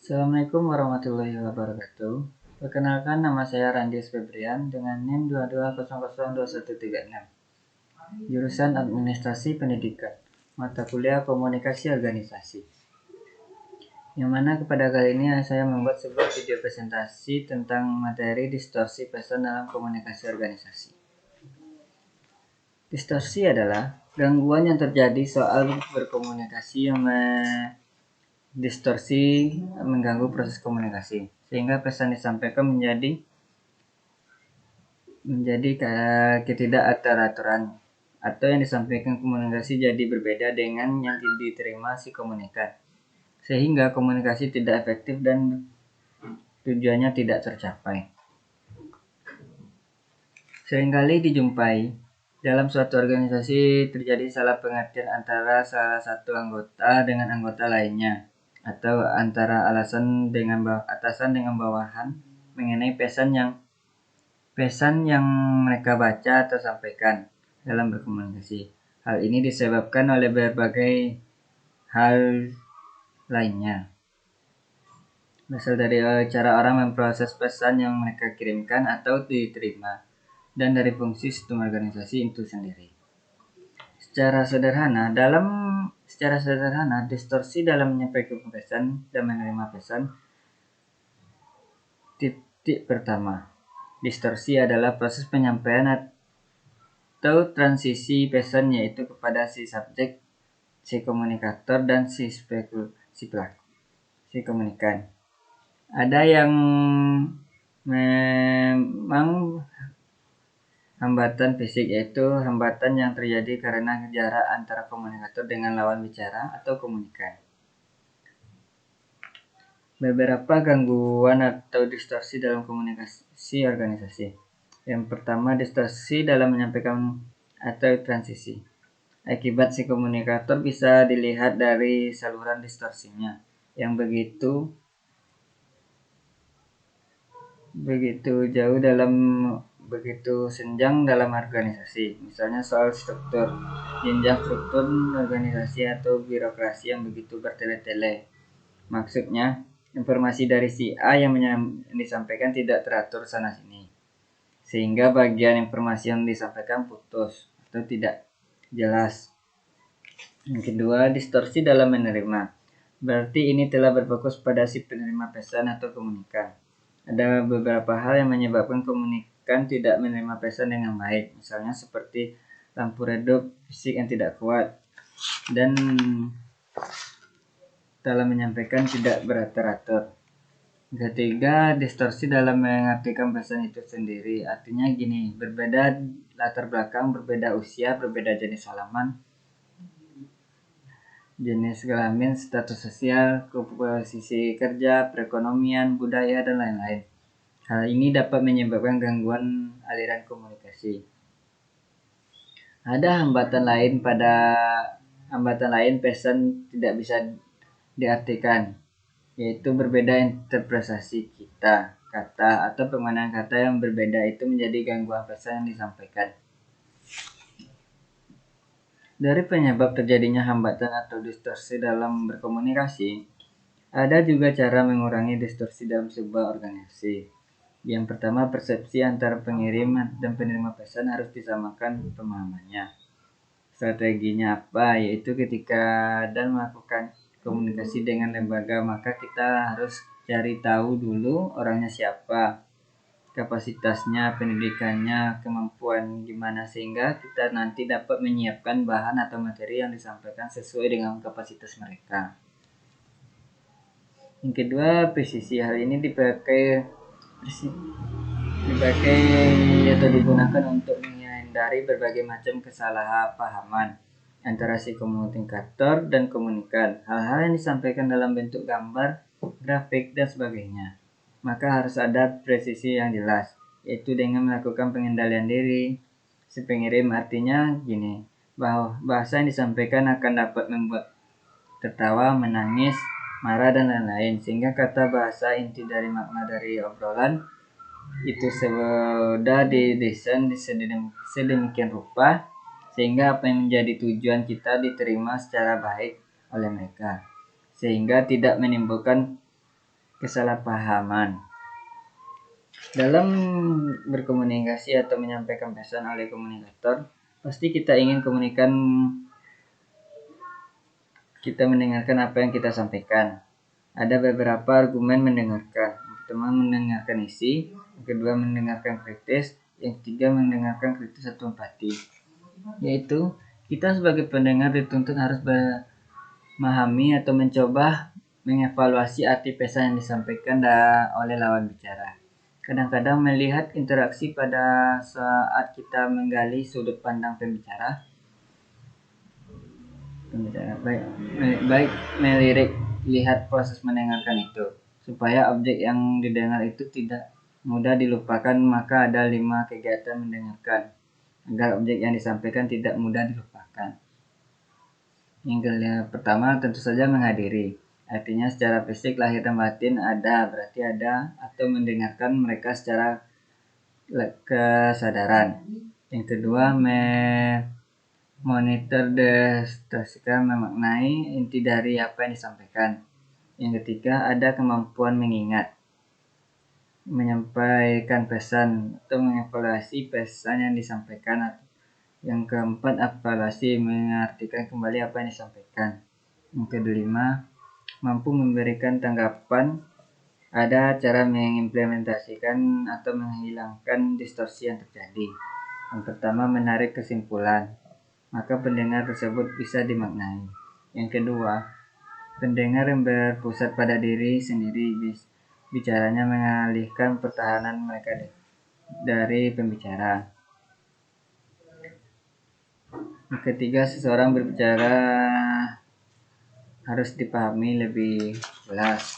Assalamualaikum warahmatullahi wabarakatuh. Perkenalkan, nama saya Randis Febrian dengan NIM 22002136. Jurusan Administrasi Pendidikan, mata kuliah Komunikasi Organisasi. Yang mana kepada kali ini saya membuat sebuah video presentasi tentang materi distorsi pesan dalam komunikasi organisasi. Distorsi adalah gangguan yang terjadi soal berkomunikasi yang distorsi mengganggu proses komunikasi sehingga pesan disampaikan menjadi ketidakteraturan atau yang disampaikan komunikasi jadi berbeda dengan yang diterima si komunikan sehingga komunikasi tidak efektif dan tujuannya tidak tercapai. Seringkali dijumpai dalam suatu organisasi terjadi salah pengertian antara salah satu anggota dengan anggota lainnya atau antara atasan dengan bawahan mengenai pesan yang mereka baca atau sampaikan dalam berkomunikasi. Hal ini disebabkan oleh berbagai hal lainnya. Misal dari cara orang memproses pesan yang mereka kirimkan atau diterima, dan dari fungsi sistem organisasi itu sendiri. Secara sederhana, distorsi dalam menyampaikan pesan dan menerima pesan. Titik pertama, distorsi adalah proses penyampaian atau transisi pesan yaitu kepada si subjek, si komunikator, dan si pelaku, si komunikan. Ada yang memang hambatan fisik, yaitu hambatan yang terjadi karena jarak antara komunikator dengan lawan bicara atau komunikan. Beberapa gangguan atau distorsi dalam komunikasi organisasi. Yang pertama, distorsi dalam menyampaikan atau transisi. Akibat si komunikator bisa dilihat dari saluran distorsinya yang begitu senjang dalam organisasi. Misalnya soal jenjang struktur organisasi atau birokrasi yang begitu bertele-tele. Maksudnya, informasi dari si A yang disampaikan tidak teratur sana sini, sehingga bagian informasi yang disampaikan putus atau tidak jelas. Yang kedua, distorsi dalam menerima. Berarti ini telah berfokus pada si penerima pesan atau komunikan. Ada beberapa hal yang menyebabkan komunikan tidak menerima pesan dengan baik, misalnya seperti lampu redup, fisik yang tidak kuat, dan dalam menyampaikan tidak teratur. Ketiga, distorsi dalam mengartikan pesan itu sendiri. Artinya gini, berbeda latar belakang, berbeda usia, berbeda jenis halaman, jenis kelamin, status sosial, posisi kerja, perekonomian, budaya, dan lain-lain. Hal ini dapat menyebabkan gangguan aliran komunikasi. Ada hambatan lain pesan tidak bisa diartikan, yaitu berbeda interpretasi kata atau penggunaan kata yang berbeda itu menjadi gangguan pesan yang disampaikan. Dari penyebab terjadinya hambatan atau distorsi dalam berkomunikasi, ada juga cara mengurangi distorsi dalam sebuah organisasi. Yang pertama, persepsi antara pengirim dan penerima pesan harus disamakan pemahamannya. Strateginya apa? Yaitu ketika dan melakukan komunikasi dengan lembaga, maka kita harus cari tahu dulu orangnya siapa, kapasitasnya, pendidikannya, kemampuan gimana, sehingga kita nanti dapat menyiapkan bahan atau materi yang disampaikan sesuai dengan kapasitas mereka. Yang kedua, presisi. Hal ini dipakai atau digunakan untuk menghindari berbagai macam kesalahpahaman antara si komunikator dan komunikan. Hal-hal yang disampaikan dalam bentuk gambar, grafik, dan sebagainya. Maka harus ada presisi yang jelas, yaitu dengan melakukan pengendalian diri si pengirim. Artinya gini, bahwa bahasa yang disampaikan akan dapat membuat tertawa, menangis, marah, dan lain-lain, sehingga kata bahasa inti dari makna dari obrolan itu sudah didesain sedemikian rupa sehingga apa yang menjadi tujuan kita diterima secara baik oleh mereka, sehingga tidak menimbulkan kesalahpahaman. Dalam berkomunikasi atau menyampaikan pesan oleh komunikator, pasti kita ingin kita mendengarkan apa yang kita sampaikan. Ada beberapa argumen mendengarkan. Yang pertama, mendengarkan isi. Yang kedua, mendengarkan kritis. Yang ketiga, mendengarkan kritis atau empati. Yaitu, kita sebagai pendengar dituntut harus memahami atau mencoba mengevaluasi arti pesan yang disampaikan oleh lawan bicara. Kadang-kadang melihat interaksi pada saat kita menggali sudut pandang pembicara baik melirik lihat proses mendengarkan itu supaya objek yang didengar itu tidak mudah dilupakan. Maka ada 5 kegiatan mendengarkan agar objek yang disampaikan tidak mudah dilupakan. Yang pertama tentu saja menghadiri, artinya secara fisik lahir dan batin berarti ada atau mendengarkan mereka secara kesadaran. Yang kedua, monitor deskripsikan, memaknai inti dari apa yang disampaikan. Yang ketiga, ada kemampuan mengingat, menyampaikan pesan atau mengevaluasi pesan yang disampaikan. Yang keempat, evaluasi, mengartikan kembali apa yang disampaikan. Yang kelima, mampu memberikan tanggapan, ada cara mengimplementasikan atau menghilangkan distorsi yang terjadi. Yang pertama, menarik kesimpulan, maka pendengar tersebut bisa dimaknai. Yang kedua, pendengar yang berpusat pada diri sendiri, bicaranya mengalihkan pertahanan mereka dari pembicara. Yang ketiga, seseorang berbicara harus dipahami lebih jelas.